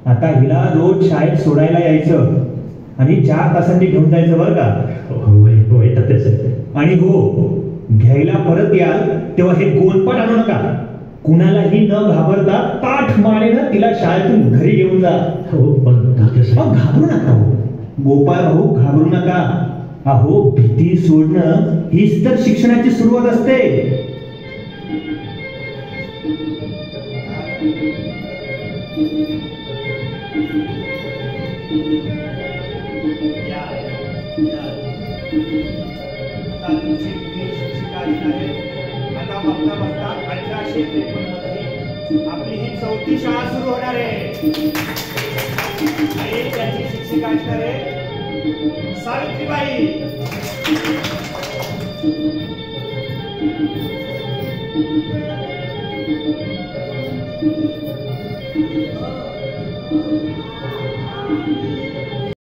आता हिला रोज शाळेत सोडायला यायचं आणि 4 तासांनी घेऊन जायचं बरं का. होय होय तात्यासाहेब. आणि हो, घ्यायला परत याल तेव्हा हे गोलपट आणू नका. कुणालाही न घाबरता ताठ मानेनं तिला शाळेतून घरी घेऊन जा. हो पण तात्यासाहेब. घाबरू नका हो गोपाळ भाऊ, घाबरू नका. अहो, भीती सोडणं हीच तर शिक्षणाची सुरुवात असते. आता बघता बघता 1853 आपली ही 4थी शाळा सुरू होणार आहे. आणि त्याची शिक्षिका असणार आहे सावित्रीबाई.